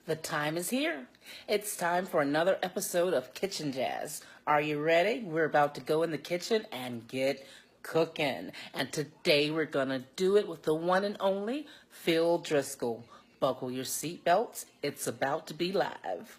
The time is here. It's time for another episode of Kitchen Jazz. Are you ready? We're about to go in the kitchen and get cooking. And today we're going to do it with the one and only Phil Driscoll. Buckle your seatbelts. It's about to be live.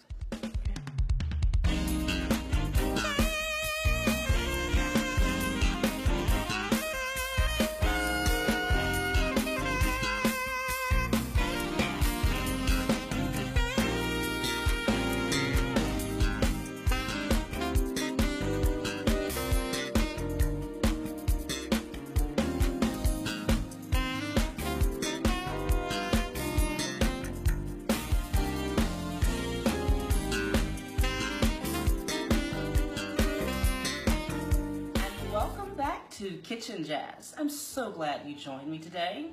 To Kitchen Jazz. I'm so glad you joined me today.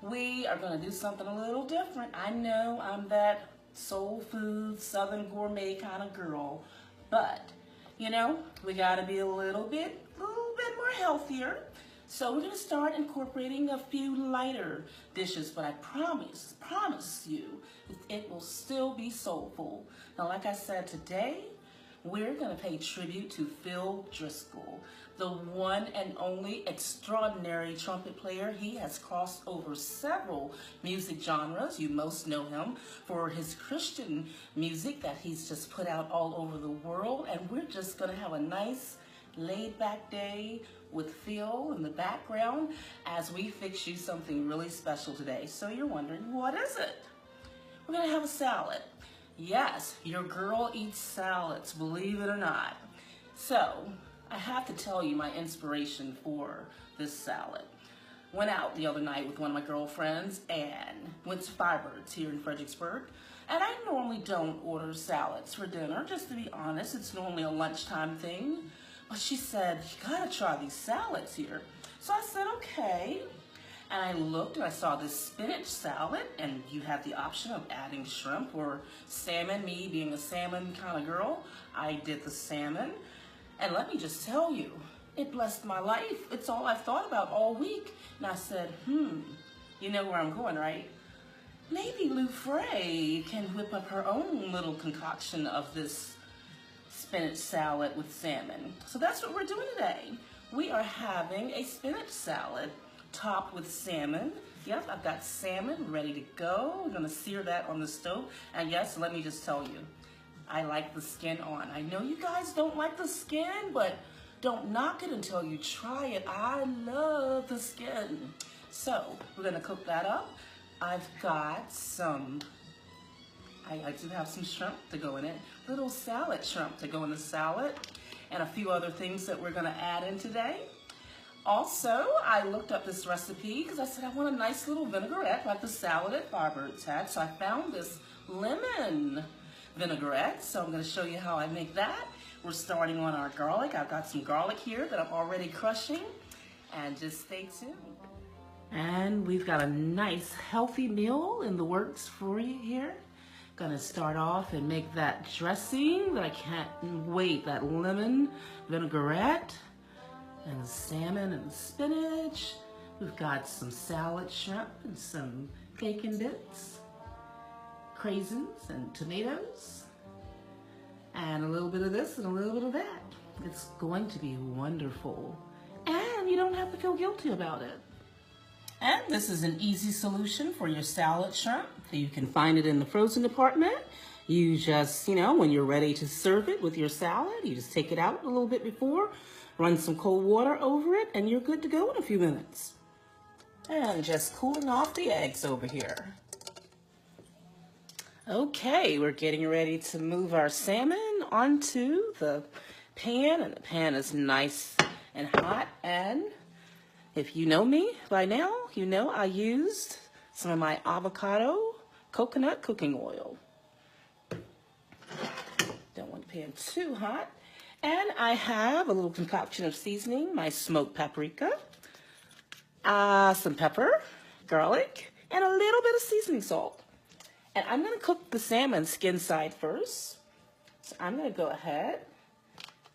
We are going to do something a little different. I know I'm that soul food, southern gourmet kind of girl, but you know, we got to be a little bit more healthier. So we're going to start incorporating a few lighter dishes, but I promise you, it will still be soulful. Now, like I said, today we're going to pay tribute to Phil Driscoll, the one and only extraordinary trumpet player. He has crossed over several music genres. You most know him for his Christian music that he's just put out all over the world. And we're just going to have a nice laid-back day with Phil in the background as we fix you something really special today. So you're wondering, what is it? We're going to have a salad. Yes, your girl eats salads, believe it or not. So, I have to tell you my inspiration for this salad. Went out the other night with one of my girlfriends and went to Firebirds here in Fredericksburg. And I normally don't order salads for dinner, just to be honest. It's normally a lunchtime thing. But she said, you gotta try these salads here. So I said, okay. And I looked and I saw this spinach salad, and you have the option of adding shrimp or salmon. Me being a salmon kind of girl, I did the salmon. And let me just tell you, it blessed my life. It's all I've thought about all week. And I said, you know where I'm going, right? Maybe Luefras can whip up her own little concoction of this spinach salad with salmon. So that's what we're doing today. We are having a spinach salad topped with salmon. Yep, I've got salmon ready to go. We're gonna sear that on the stove. And yes, let me just tell you, I like the skin on. I know you guys don't like the skin, but don't knock it until you try it. I love the skin. So we're gonna cook that up. I've got some, I do have some shrimp to go in it. Little salad shrimp to go in the salad. And a few other things that we're gonna add in today. Also, I looked up this recipe because I said I want a nice little vinaigrette like the salad at Firebirds had. So I found this lemon vinaigrette. So I'm going to show you how I make that. We're starting on our garlic. I've got some garlic here that I'm already crushing. And just stay tuned. And we've got a nice healthy meal in the works for you here. Gonna start off and make that dressing that I can't wait, that lemon vinaigrette. And salmon and spinach. We've got some salad shrimp and some bacon bits, craisins and tomatoes, and a little bit of this and a little bit of that. It's going to be wonderful. And you don't have to feel guilty about it. And this is an easy solution for your salad shrimp. You can find it in the frozen department. You just, when you're ready to serve it with your salad, you just take it out a little bit before, run some cold water over it, and you're good to go in a few minutes. And just cooling off the eggs over here. Okay, we're getting ready to move our salmon onto the pan, and the pan is nice and hot. And if you know me by now, you know I used some of my avocado coconut cooking oil. Don't want the pan too hot. And I have a little concoction of seasoning, my smoked paprika, some pepper, garlic, and a little bit of seasoning salt. And I'm going to cook the salmon skin side first. So I'm going to go ahead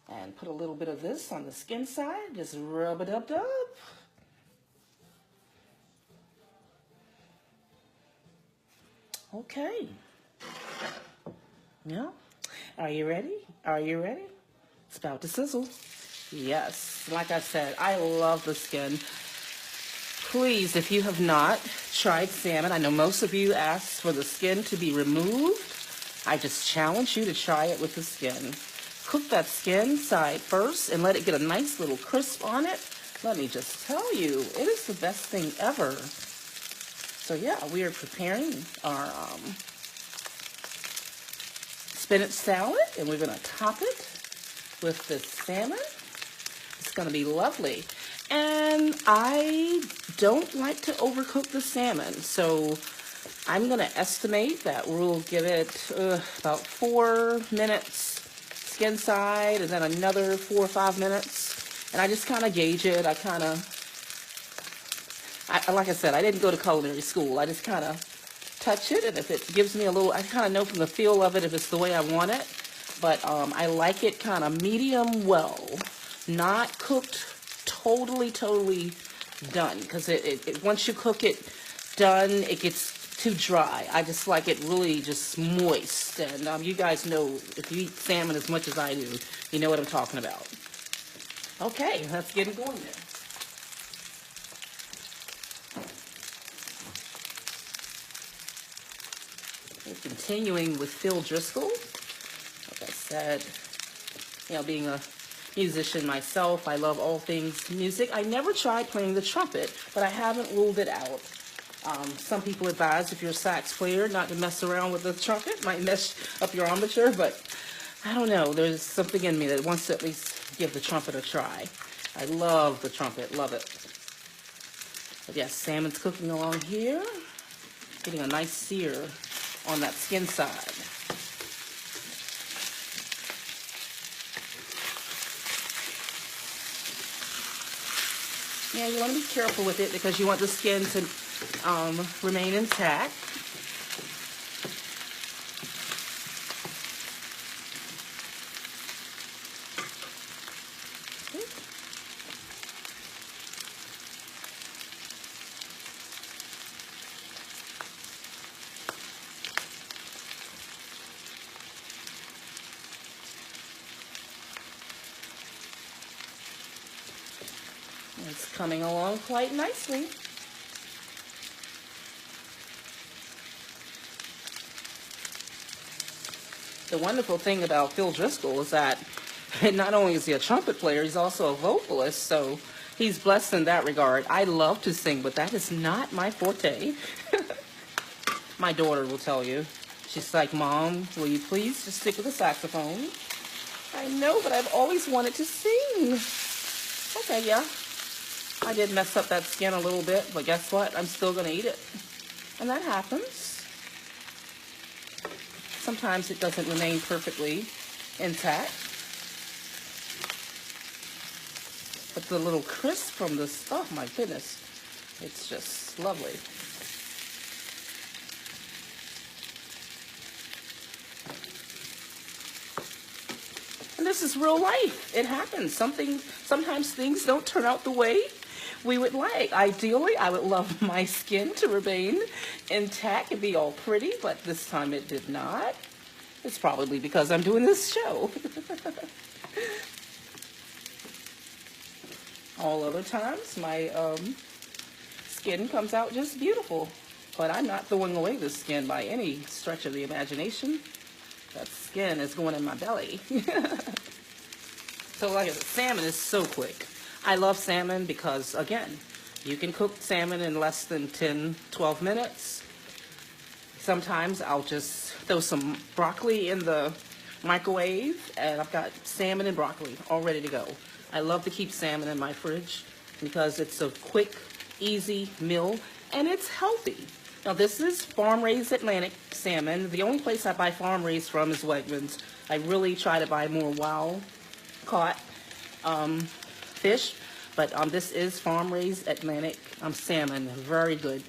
and put a little bit of this on the skin side. Just rub it up. Okay. Yeah. Are you ready? Are you ready? It's about to sizzle. Yes. Like I said, I love the skin. Please, if you have not tried salmon, I know most of you asked for the skin to be removed. I just challenge you to try it with the skin. Cook that skin side first and let it get a nice little crisp on it. Let me just tell you, it is the best thing ever. So yeah, we are preparing our spinach salad, and we're going to top it with this salmon. It's going to be lovely. And I don't like to overcook the salmon, so I'm going to estimate that we'll give it about 4 minutes skin side, and then another 4 or 5 minutes. And I just kind of gauge it. Like I said, I didn't go to culinary school. I just kind of touch it, and if it gives me a little, I kind of know from the feel of it if it's the way I want it. But I like it kind of medium well, not cooked totally done, because it once you cook it done, it gets too dry. I just like it really just moist. And you guys know, if you eat salmon as much as I do, you know what I'm talking about. Okay, let's get it going then. We're continuing with Phil Driscoll. Like I said, you know, being a musician myself, I love all things music. I never tried playing the trumpet, but I haven't ruled it out. Some people advise, if you're a sax player, not to mess around with the trumpet. Might mess up your embouchure, but I don't know. There's something in me that wants to at least give the trumpet a try. I love the trumpet, love it. But yes, salmon's cooking along here, getting a nice sear on that skin side. Yeah, you want to be careful with it because you want the skin to remain intact. It's coming along quite nicely. The wonderful thing about Phil Driscoll is that not only is he a trumpet player, he's also a vocalist, so he's blessed in that regard. I love to sing, but that is not my forte. My daughter will tell you. She's like, Mom, will you please just stick with the saxophone? I know, but I've always wanted to sing. Okay, yeah. I did mess up that skin a little bit, but guess what? I'm still going to eat it. And that happens. Sometimes it doesn't remain perfectly intact. But the little crisp from this, oh my goodness, it's just lovely. And this is real life. It happens. Sometimes things don't turn out the way we would like. Ideally, I would love my skin to remain intact and be all pretty, but this time it did not. It's probably because I'm doing this show. All other times, my skin comes out just beautiful. But I'm not throwing away the skin by any stretch of the imagination. That skin is going in my belly. So like I said, salmon is so quick. I love salmon because, again, you can cook salmon in less than 10, 12 minutes. Sometimes I'll just throw some broccoli in the microwave, and I've got salmon and broccoli all ready to go. I love to keep salmon in my fridge because it's a quick, easy meal, and it's healthy. Now, this is farm-raised Atlantic salmon. The only place I buy farm-raised from is Wegmans. I really try to buy more wild-caught fish, but this is farm-raised Atlantic salmon, very good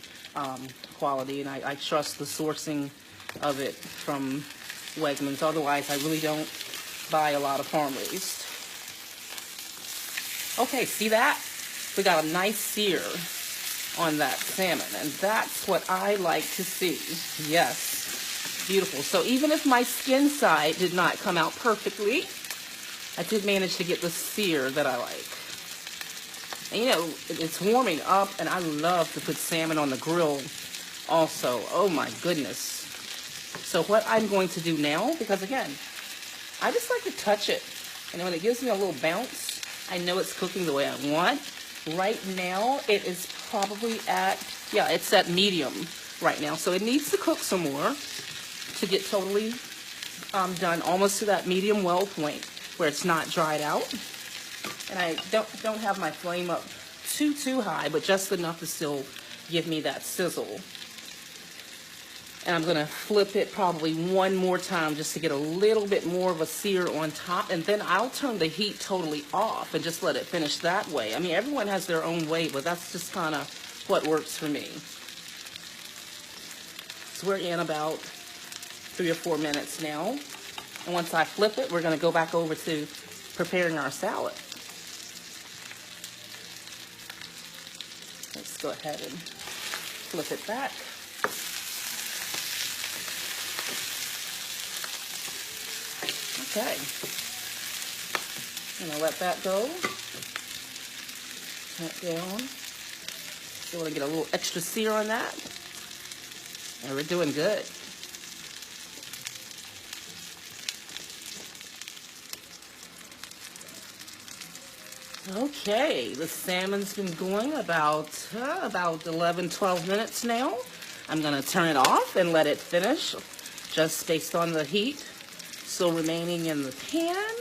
quality, and I trust the sourcing of it from Wegmans. Otherwise, I really don't buy a lot of farm-raised. Okay, see that? We got a nice sear on that salmon, and that's what I like to see. Yes, beautiful. So even if my skin side did not come out perfectly, I did manage to get the sear that I like. And you know, it's warming up, and I love to put salmon on the grill also. Oh my goodness. So what I'm going to do now, because again, I just like to touch it. And when it gives me a little bounce, I know it's cooking the way I want. Right now, it is probably at, yeah, it's at medium right now. So it needs to cook some more to get totally done, almost to that medium well point where it's not dried out. And I don't have my flame up too high, but just enough to still give me that sizzle. And I'm gonna flip it probably one more time just to get a little bit more of a sear on top, and then I'll turn the heat totally off and just let it finish that way. I mean, everyone has their own way, but that's just kind of what works for me. So we're in about 3 or 4 minutes now. And once I flip it, we're gonna go back over to preparing our salad. Let's go ahead and flip it back. Okay, I'm gonna let that go. Turn it down. So we're gonna get a little extra sear on that. And we're doing good. Okay, the salmon's been going about 11, 12 minutes now. I'm gonna turn it off and let it finish, just based on the heat still remaining in the pan.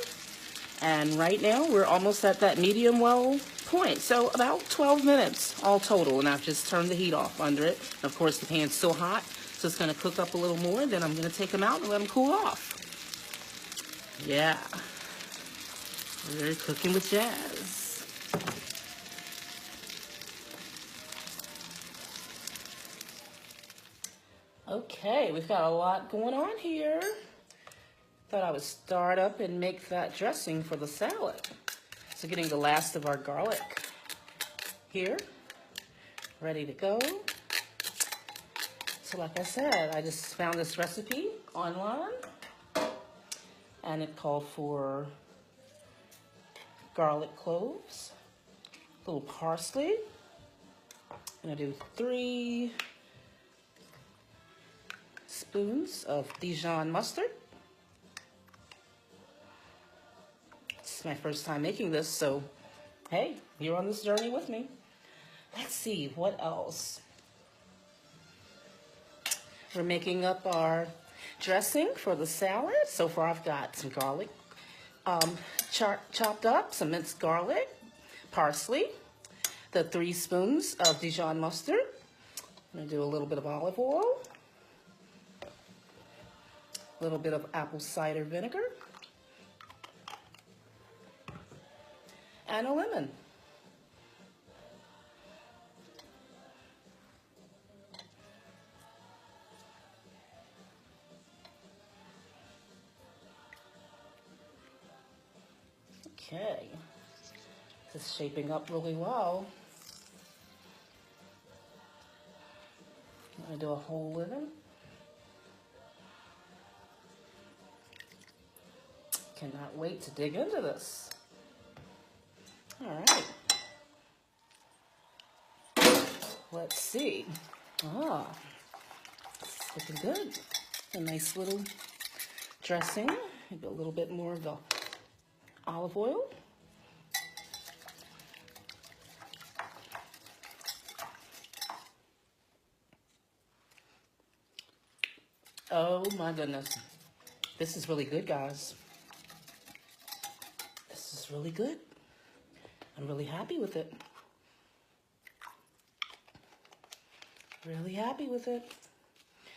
And right now we're almost at that medium well point, so about 12 minutes all total, and I've just turned the heat off under it. And of course the pan's still hot, so it's gonna cook up a little more. Then I'm gonna take them out and let them cool off. Yeah, we're cooking with jazz. Okay, we've got a lot going on here. Thought I would start up and make that dressing for the salad. So getting the last of our garlic here, ready to go. So like I said, I just found this recipe online, and it called for garlic cloves, a little parsley. I'm gonna do 3 spoons of Dijon mustard. It's my first time making this, so hey, you're on this journey with me. Let's see, what else? We're making up our dressing for the salad. So far I've got some garlic chopped up, some minced garlic, parsley, the 3 spoons of Dijon mustard. I'm gonna do a little bit of olive oil, a little bit of apple cider vinegar, and a lemon. Okay, this is shaping up really well. I'm gonna do a whole lemon. Cannot wait to dig into this. All right. Let's see. Ah, it's looking good. A nice little dressing. Maybe a little bit more of the olive oil. Oh my goodness. This is really good, guys. This is really good. I'm really happy with it. Really happy with it.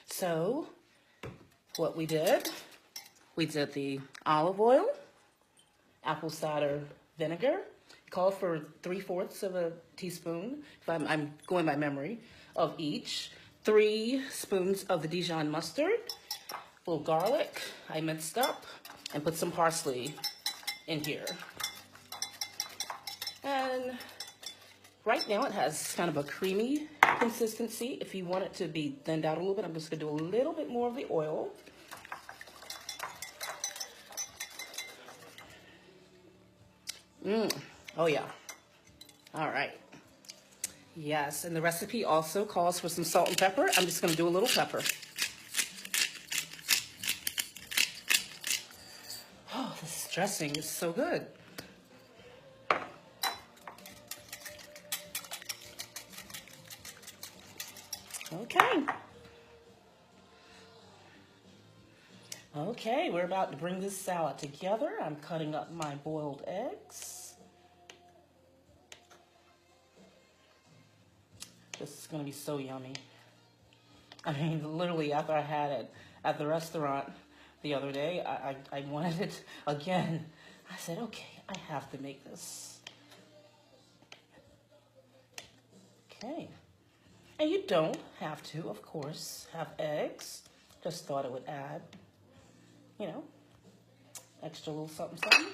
So, what we did the olive oil, apple cider vinegar, called for 3/4 of a teaspoon, if I'm going by memory, of each. 3 spoons of the Dijon mustard, a little garlic I minced up, and put some parsley in here. And Right now it has kind of a creamy consistency. If you want it to be thinned out a little bit, I'm just gonna do a little bit more of the oil. Oh yeah. All right. Yes, and the recipe also calls for some salt and pepper. I'm just gonna do a little pepper. Oh, this dressing is so good. Okay. Okay, we're about to bring this salad together. I'm cutting up my boiled eggs. This is gonna be so yummy. I mean, literally after I had it at the restaurant the other day, I wanted it again. I said, okay, I have to make this. Okay. And you don't have to, of course, have eggs. Just thought it would add, you know, extra little something, something.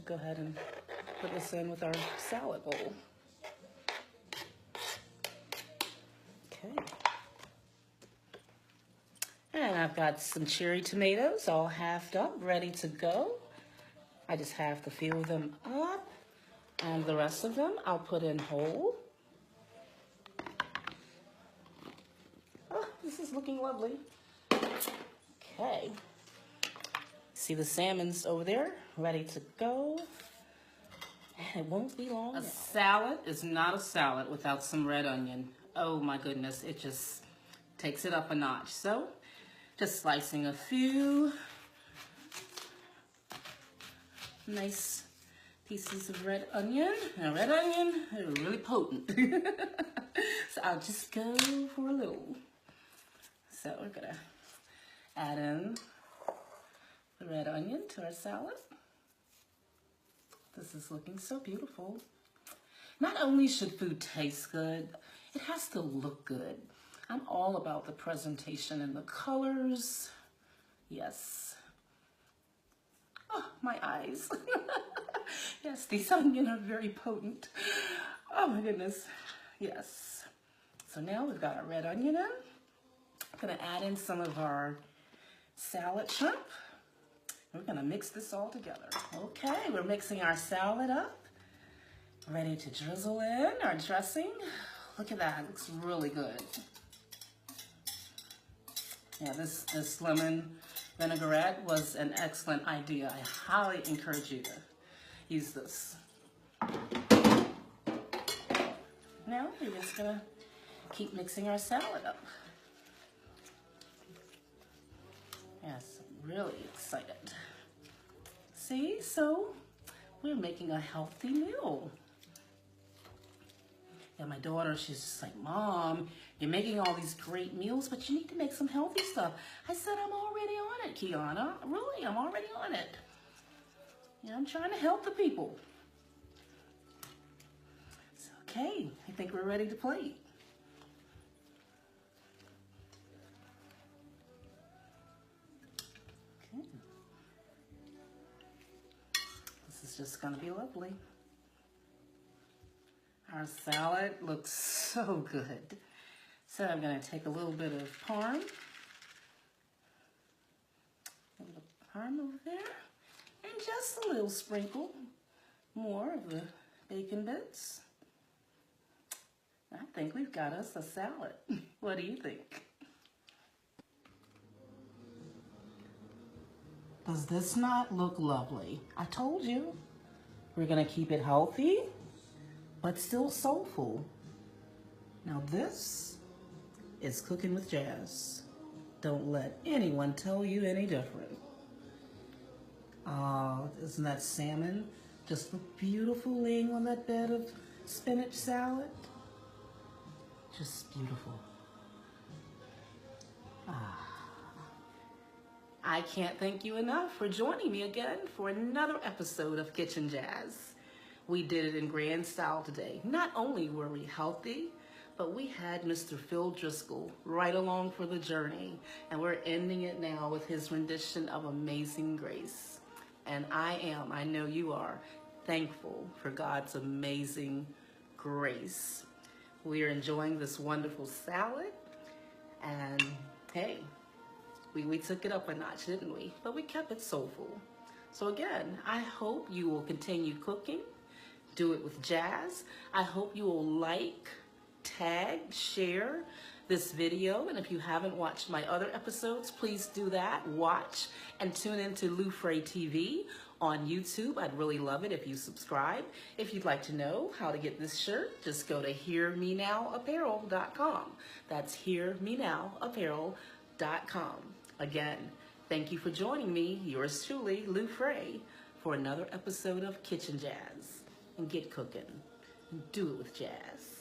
Go ahead and put this in with our salad bowl. Okay. And I've got some cherry tomatoes all halved up, ready to go. I just have to fill them up. And the rest of them I'll put in whole. Oh, this is looking lovely. Okay. See the salmon's over there, ready to go. And it won't be long now. A salad is not a salad without some red onion. Oh my goodness, it just takes it up a notch. So, just slicing a few nice pieces of red onion. Now, red onion is really potent. So I'll just go for a little. So we're gonna add in the red onion to our salad. This is looking so beautiful. Not only should food taste good, it has to look good. I'm all about the presentation and the colors. Yes. Oh, my eyes. Yes, these onions are very potent. Oh my goodness. Yes. So now we've got our red onion in. I'm gonna add in some of our salad shrimp. We're gonna mix this all together. Okay, we're mixing our salad up. Ready to drizzle in our dressing. Look at that, it looks really good. Yeah, this lemon vinaigrette was an excellent idea. I highly encourage you to use this. Now we're just gonna keep mixing our salad up. Yes, really excited. See, so we're making a healthy meal. Yeah, my daughter, she's just like, Mom, you're making all these great meals, but you need to make some healthy stuff. I said, I'm already on it, Kiana. Really, I'm already on it. Yeah, I'm trying to help the people. So, okay, I think we're ready to plate. Okay. This is just gonna be lovely. Our salad looks so good. So I'm gonna take a little bit of parm. A little parm over there. And just a little sprinkle more of the bacon bits. I think we've got us a salad. What do you think? Does this not look lovely? I told you. We're gonna keep it healthy, but still soulful. Now this is cooking with jazz. Don't let anyone tell you any different. Oh, isn't that salmon just look beautiful laying on that bed of spinach salad? Just beautiful. I can't thank you enough for joining me again for another episode of Kitchen Jazz. We did it in grand style today. Not only were we healthy, but we had Mr. Phil Driscoll right along for the journey. And we're ending it now with his rendition of Amazing Grace. And I know you are, thankful for God's amazing grace. We are enjoying this wonderful salad, and hey, we took it up a notch, didn't we? But we kept it soulful. So again, I hope you will continue cooking. Do it with jazz. I hope you will like, tag, share this video. And if you haven't watched my other episodes, please do that. Watch and tune into Luefras TV on YouTube. I'd really love it if you subscribe. If you'd like to know how to get this shirt, just go to hearmenowapparel.com. That's hearmenowapparel.com. Again, thank you for joining me, yours truly, Luefras, for another episode of Kitchen Jazz. And get cooking. And do it with jazz.